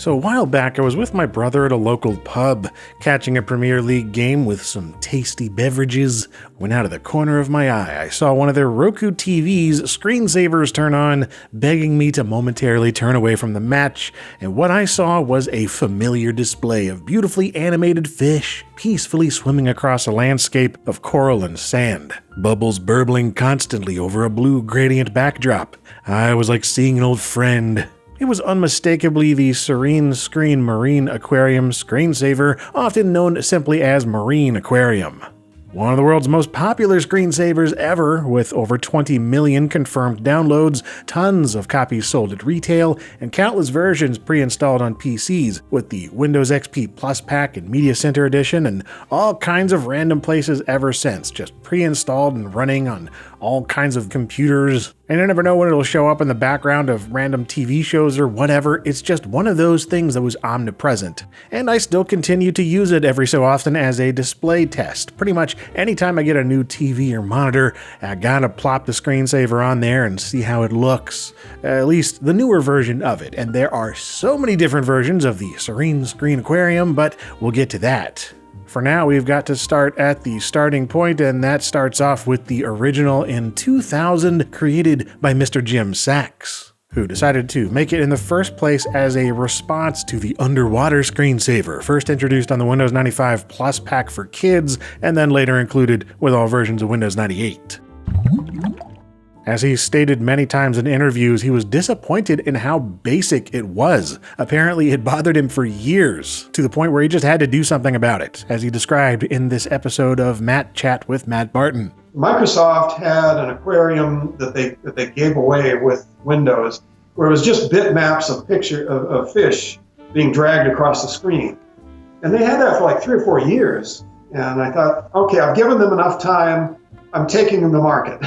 So a while back, I was with my brother at a local pub, catching a Premier League game with some tasty beverages, when out of the corner of my eye, I saw one of their Roku TV's screensavers turn on, begging me to momentarily turn away from the match, and what I saw was a familiar display of beautifully animated fish, peacefully swimming across a landscape of coral and sand, bubbles burbling constantly over a blue gradient backdrop. I was like seeing an old friend. It was unmistakably the Serene Screen Marine Aquarium screensaver, often known simply as Marine Aquarium. One of the world's most popular screensavers ever, with over 20 million confirmed downloads, tons of copies sold at retail, and countless versions pre-installed on PCs, with the Windows XP Plus Pack and Media Center Edition, and all kinds of random places ever since, just pre-installed and running on all kinds of computers. And you never know when it'll show up in the background of random TV shows or whatever. It's just one of those things that was omnipresent. And I still continue to use it every so often as a display test. Pretty much anytime I get a new TV or monitor, I gotta plop the screensaver on there and see how it looks. At least the newer version of it. And there are so many different versions of the Serene Screen Aquarium, but we'll get to that. For now, we've got to start at the starting point, and that starts off with the original in 2000, created by Mr. Jim Sachs, who decided to make it in the first place as a response to the underwater screensaver, first introduced on the Windows 95 Plus Pack for kids, and then later included with all versions of Windows 98. As he stated many times in interviews, he was disappointed in how basic it was. Apparently, it bothered him for years, to the point where he just had to do something about it, as he described in this episode of Matt Chat with Matt Barton. Microsoft had an aquarium that they gave away with Windows, where it was just bitmaps of fish being dragged across the screen. And they had that for like 3 or 4 years. And I thought, okay, I've given them enough time. I'm taking them to market.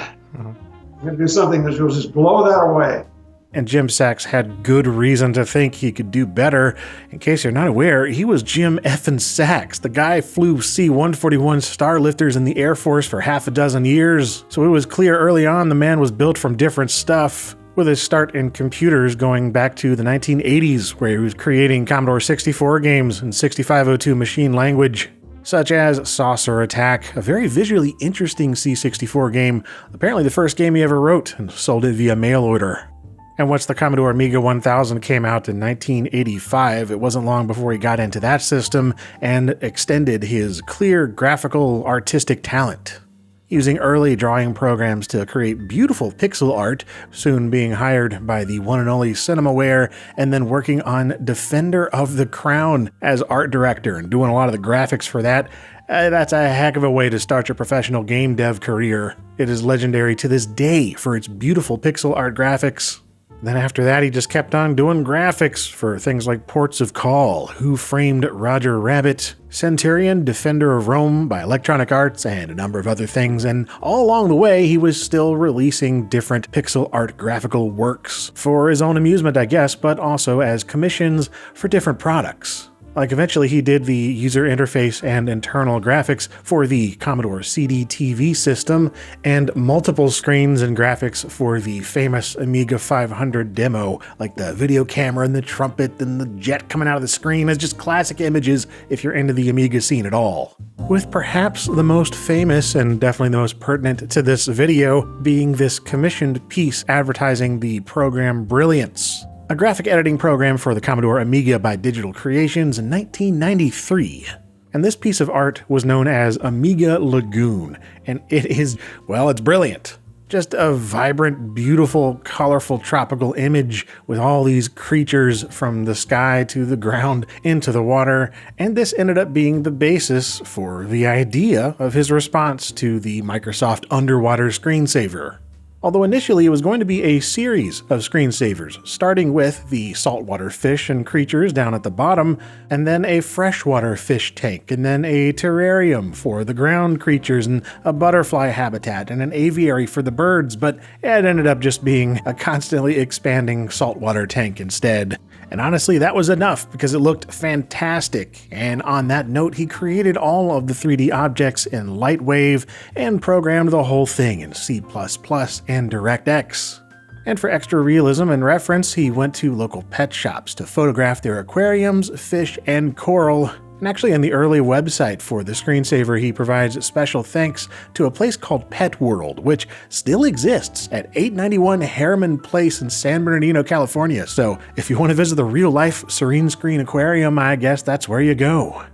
I'm going to do something that will just blow that away. And Jim Sachs had good reason to think he could do better. In case you're not aware, he was Jim effin' Sachs. The guy flew C-141 Starlifters in the Air Force for half a dozen years. So it was clear early on the man was built from different stuff, with his start in computers going back to the 1980s, where he was creating Commodore 64 games in 6502 machine language, such as Saucer Attack, a very visually interesting C64 game, apparently the first game he ever wrote, and sold it via mail order. And once the Commodore Amiga 1000 came out in 1985, it wasn't long before he got into that system and extended his clear graphical artistic talent, using early drawing programs to create beautiful pixel art, soon being hired by the one and only Cinemaware, and then working on Defender of the Crown as art director and doing a lot of the graphics for that. That's a heck of a way to start your professional game dev career. It is legendary to this day for its beautiful pixel art graphics. Then after that, he just kept on doing graphics for things like Ports of Call, Who Framed Roger Rabbit, Centurion, Defender of Rome by Electronic Arts, and a number of other things, and all along the way, he was still releasing different pixel art graphical works for his own amusement, I guess, but also as commissions for different products. Like eventually he did the user interface and internal graphics for the Commodore CD-TV system, and multiple screens and graphics for the famous Amiga 500 demo, like the video camera and the trumpet and the jet coming out of the screen as just classic images if you're into the Amiga scene at all. With perhaps the most famous and definitely the most pertinent to this video being this commissioned piece advertising the program Brilliance, a graphic editing program for the Commodore Amiga by Digital Creations in 1993. And this piece of art was known as Amiga Lagoon, and it is, well, it's brilliant. Just a vibrant, beautiful, colorful tropical image with all these creatures from the sky to the ground into the water, and this ended up being the basis for the idea of his response to the Microsoft Underwater screensaver. Although initially it was going to be a series of screensavers, starting with the saltwater fish and creatures down at the bottom, and then a freshwater fish tank, and then a terrarium for the ground creatures, and a butterfly habitat, and an aviary for the birds, but it ended up just being a constantly expanding saltwater tank instead. And honestly, that was enough because it looked fantastic. And on that note, he created all of the 3D objects in Lightwave and programmed the whole thing in C++ and DirectX. And for extra realism and reference, he went to local pet shops to photograph their aquariums, fish, and coral. And actually, on the early website for the screensaver, he provides special thanks to a place called Pet World, which still exists at 891 Harriman Place in San Bernardino, California. So if you want to visit the real-life Serene Screen Aquarium, I guess that's where you go.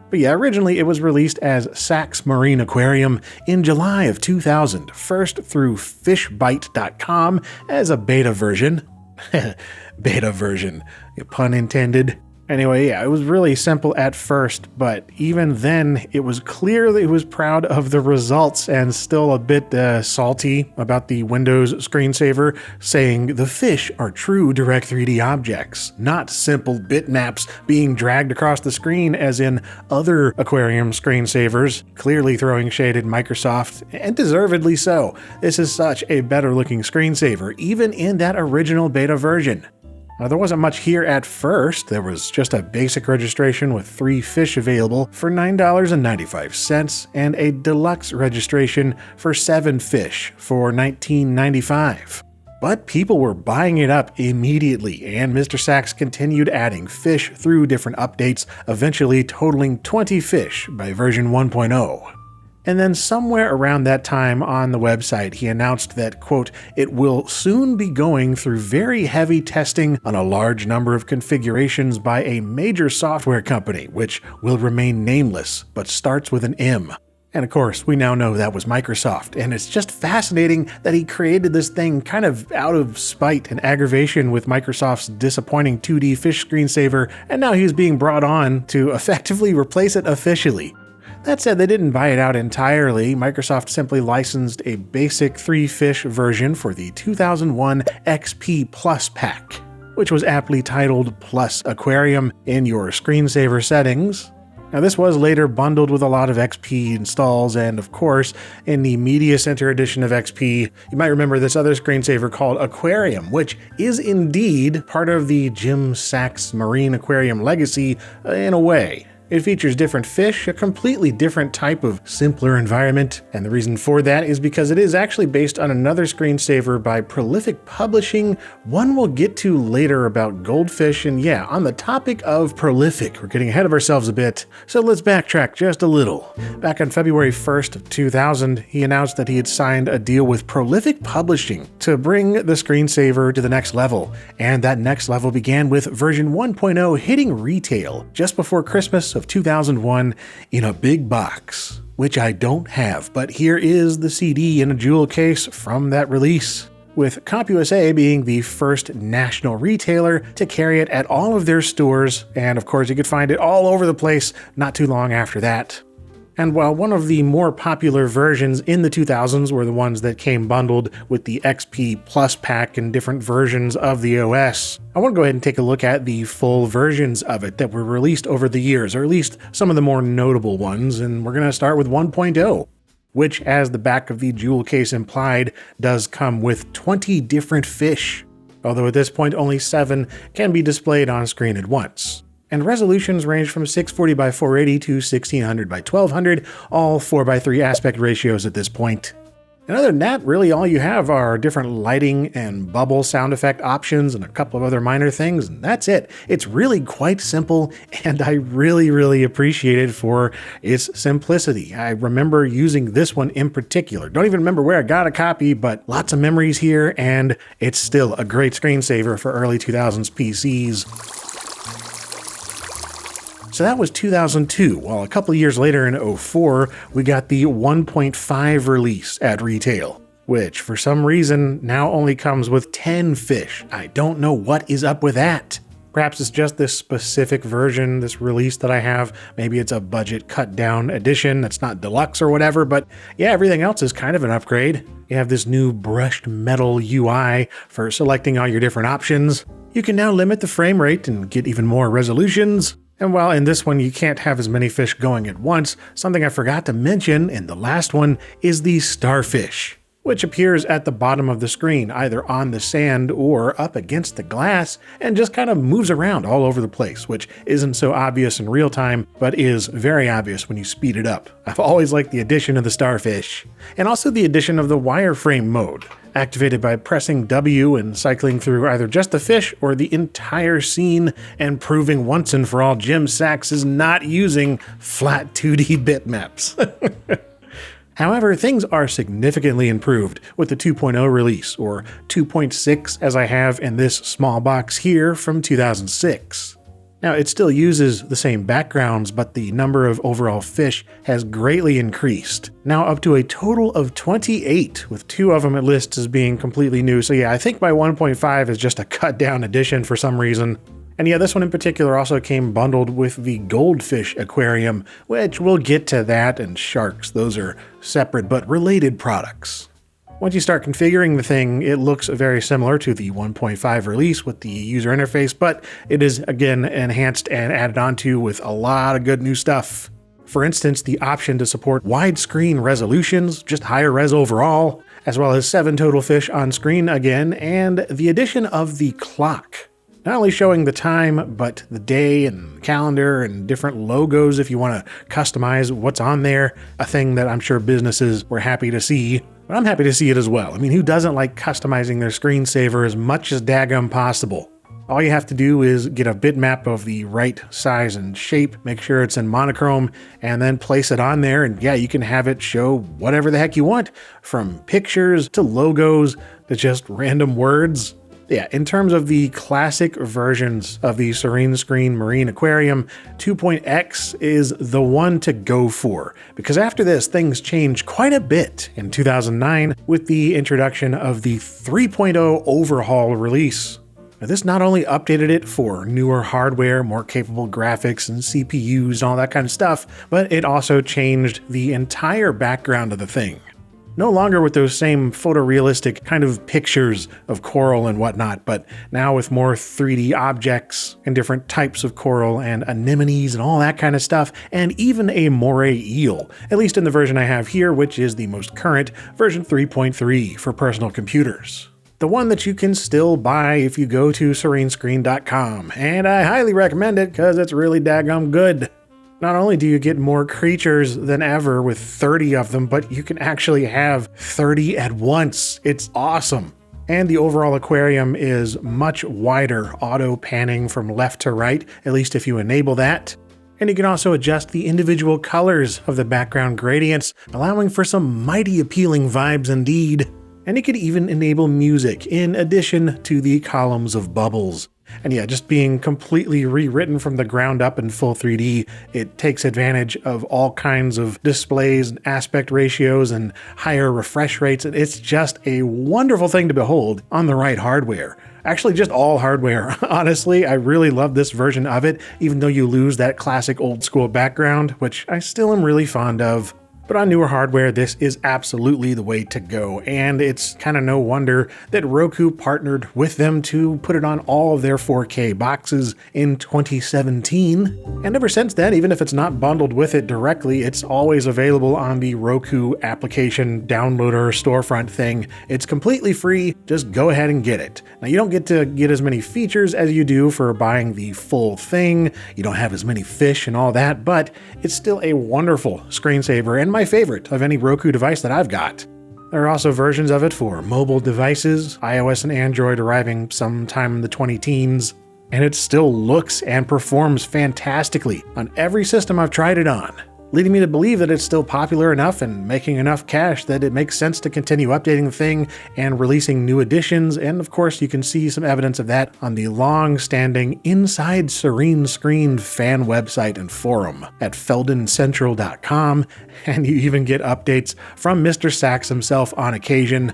But yeah, originally it was released as Sachs Marine Aquarium in July of 2000, first through fishbite.com as a beta version. Beta version, pun intended. Anyway, yeah, it was really simple at first, but even then, it was clear that he was proud of the results and still a bit salty about the Windows screensaver, saying the fish are true Direct3D objects, not simple bitmaps being dragged across the screen as in other aquarium screensavers, clearly throwing shade at Microsoft, and deservedly so. This is such a better looking screensaver, even in that original beta version. Now, there wasn't much here at first. There was just a basic registration with 3 fish available for $9.95 and a deluxe registration for 7 fish for $19.95. But people were buying it up immediately, and Mr. Sachs continued adding fish through different updates, eventually totaling 20 fish by version 1.0. And then somewhere around that time on the website, he announced that, quote, it will soon be going through very heavy testing on a large number of configurations by a major software company, which will remain nameless, but starts with an M. And of course, we now know that was Microsoft, and it's just fascinating that he created this thing kind of out of spite and aggravation with Microsoft's disappointing 2D fish screensaver, and now he's being brought on to effectively replace it officially. That said, they didn't buy it out entirely. Microsoft simply licensed a basic 3-fish version for the 2001 XP Plus pack, which was aptly titled Plus Aquarium in your screensaver settings. Now, this was later bundled with a lot of XP installs, and of course, in the Media Center edition of XP, you might remember this other screensaver called Aquarium, which is indeed part of the Jim Sachs Marine Aquarium legacy in a way. It features different fish, a completely different type of simpler environment, and the reason for that is because it is actually based on another screensaver by Prolific Publishing, one we'll get to later about goldfish, and yeah, on the topic of Prolific, we're getting ahead of ourselves a bit, so let's backtrack just a little. Back on February 1st of 2000, he announced that he had signed a deal with Prolific Publishing to bring the screensaver to the next level, and that next level began with version 1.0 hitting retail just before Christmas of 2001 in a big box, which I don't have, but here is the CD in a jewel case from that release, with CompUSA being the first national retailer to carry it at all of their stores, and of course you could find it all over the place not too long after that. And while one of the more popular versions in the 2000s were the ones that came bundled with the XP Plus pack and different versions of the OS, I want to go ahead and take a look at the full versions of it that were released over the years, or at least some of the more notable ones, and we're going to start with 1.0, which, as the back of the jewel case implied, does come with 20 different fish, although at this point only 7 can be displayed on screen at once. And resolutions range from 640 by 480 to 1600 by 1200, all 4:3 aspect ratios at this point. And other than that, really all you have are different lighting and bubble sound effect options and a couple of other minor things, and that's it. It's really quite simple, and I really appreciate it for its simplicity. I remember using this one in particular. Don't even remember where I got a copy, but lots of memories here, and it's still a great screensaver for early 2000s PCs. So that was 2002, while a couple of years later in 2004, we got the 1.5 release at retail, which for some reason now only comes with 10 fish. I don't know what is up with that. Perhaps it's just this specific version, this release that I have. Maybe it's a budget cut down edition that's not deluxe or whatever, but yeah, everything else is kind of an upgrade. You have this new brushed metal UI for selecting all your different options. You can now limit the frame rate and get even more resolutions. And while in this one you can't have as many fish going at once, something I forgot to mention in the last one is the starfish. which appears at the bottom of the screen, either on the sand or up against the glass, and just kind of moves around all over the place, which isn't so obvious in real time, but is very obvious when you speed it up. I've always liked the addition of the starfish, and also the addition of the wireframe mode, activated by pressing W and cycling through either just the fish or the entire scene, and proving once and for all Jim Sachs is not using flat 2D bitmaps. However, things are significantly improved with the 2.0 release, or 2.6 as I have in this small box here from 2006. Now, it still uses the same backgrounds, but the number of overall fish has greatly increased, now up to a total of 28, with 2 of them it lists as being completely new. So yeah, I think my 1.5 is just a cut down edition for some reason. And yeah, this one in particular also came bundled with the Goldfish Aquarium, which we'll get to that, and sharks. Those are separate but related products. Once you start configuring the thing, it looks very similar to the 1.5 release with the user interface, but it is again enhanced and added onto with a lot of good new stuff. For instance, the option to support widescreen resolutions, just higher res overall, as well as 7 total fish on screen again, and the addition of the clock. Not only showing the time, but the day and calendar and different logos if you want to customize what's on there, a thing that I'm sure businesses were happy to see. But I'm happy to see it as well. I mean, who doesn't like customizing their screensaver as much as daggum possible? All you have to do is get a bitmap of the right size and shape, make sure it's in monochrome, and then place it on there, and yeah, you can have it show whatever the heck you want, from pictures to logos to just random words. Yeah, in terms of the classic versions of the Serene Screen Marine Aquarium, 2.x is the one to go for, because after this, things changed quite a bit in 2009 with the introduction of the 3.0 overhaul release. Now, this not only updated it for newer hardware, more capable graphics and CPUs and all that kind of stuff, but it also changed the entire background of the thing. No longer with those same photorealistic kind of pictures of coral and whatnot, but now with more 3D objects and different types of coral and anemones and all that kind of stuff, and even a moray eel, at least in the version I have here, which is the most current, version 3.3 for personal computers. The one that you can still buy if you go to serenescreen.com, and I highly recommend it because it's really daggum good. Not only do you get more creatures than ever with 30 of them, but you can actually have 30 at once. It's awesome. And the overall aquarium is much wider, auto panning from left to right, at least if you enable that. And you can also adjust the individual colors of the background gradients, allowing for some mighty appealing vibes indeed. And it could even enable music in addition to the columns of bubbles. And yeah, just being completely rewritten from the ground up in full 3D, it takes advantage of all kinds of displays and aspect ratios and higher refresh rates. And it's just a wonderful thing to behold on the right hardware. Actually, just all hardware. Honestly, I really love this version of it, even though you lose that classic old school background, which I still am really fond of. But on newer hardware, this is absolutely the way to go, and it's kind of no wonder that Roku partnered with them to put it on all of their 4K boxes in 2017. And ever since then, even if it's not bundled with it directly, it's always available on the Roku application downloader storefront thing. It's completely free, just go ahead and get it. Now, you don't get to get as many features as you do for buying the full thing, you don't have as many fish and all that, but it's still a wonderful screensaver and my favorite of any Roku device that I've got. There are also versions of it for mobile devices, iOS and Android arriving sometime in the 20-teens, and it still looks and performs fantastically on every system I've tried it on, leading me to believe that it's still popular enough and making enough cash that it makes sense to continue updating the thing and releasing new editions. And of course, you can see some evidence of that on the long-standing Inside Serene Screen fan website and forum at feldencentral.com, and you even get updates from Mr. Sachs himself on occasion.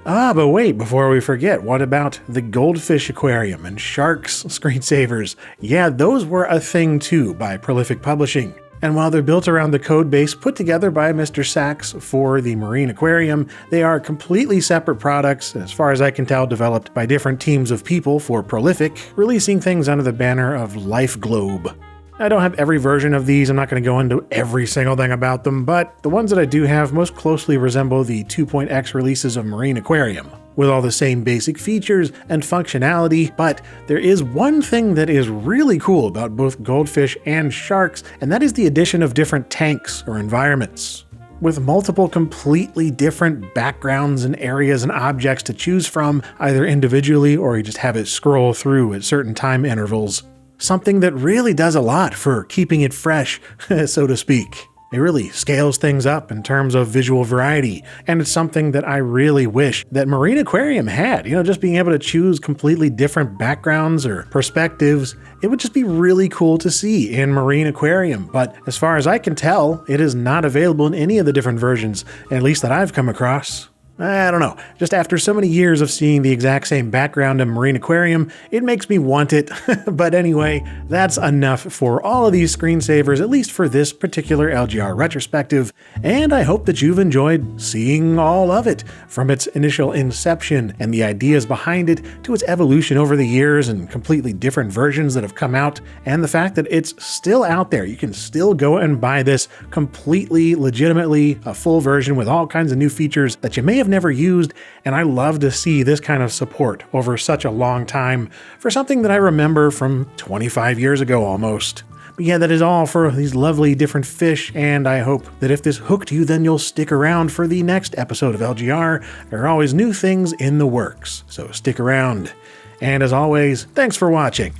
But wait, before we forget, what about the Goldfish Aquarium and Sharks screensavers? Yeah, those were a thing too by Prolific Publishing. And while they're built around the code base put together by Mr. Sachs for the Marine Aquarium, they are completely separate products, as far as I can tell developed by different teams of people for Prolific, releasing things under the banner of Life Globe. I don't have every version of these, I'm not going to go into every single thing about them, but the ones that I do have most closely resemble the 2.x releases of Marine Aquarium, with all the same basic features and functionality, but there is one thing that is really cool about both goldfish and sharks, and that is the addition of different tanks or environments, with multiple completely different backgrounds and areas and objects to choose from, either individually or you just have it scroll through at certain time intervals. Something that really does a lot for keeping it fresh, so to speak. It really scales things up in terms of visual variety, and it's something that I really wish that Marine Aquarium had. Just being able to choose completely different backgrounds or perspectives, it would just be really cool to see in Marine Aquarium. But as far as I can tell, it is not available in any of the different versions, at least that I've come across. I don't know, just after so many years of seeing the exact same background in Marine Aquarium, it makes me want it. But anyway, that's enough for all of these screensavers, at least for this particular LGR retrospective, and I hope that you've enjoyed seeing all of it, from its initial inception and the ideas behind it, to its evolution over the years and completely different versions that have come out, and the fact that it's still out there. You can still go and buy this completely, legitimately, a full version with all kinds of new features that you may have never used, and I love to see this kind of support over such a long time for something that I remember from 25 years ago almost. But yeah, that is all for these lovely different fish, and I hope that if this hooked you, then you'll stick around for the next episode of LGR. There are always new things in the works, so stick around. And as always, thanks for watching.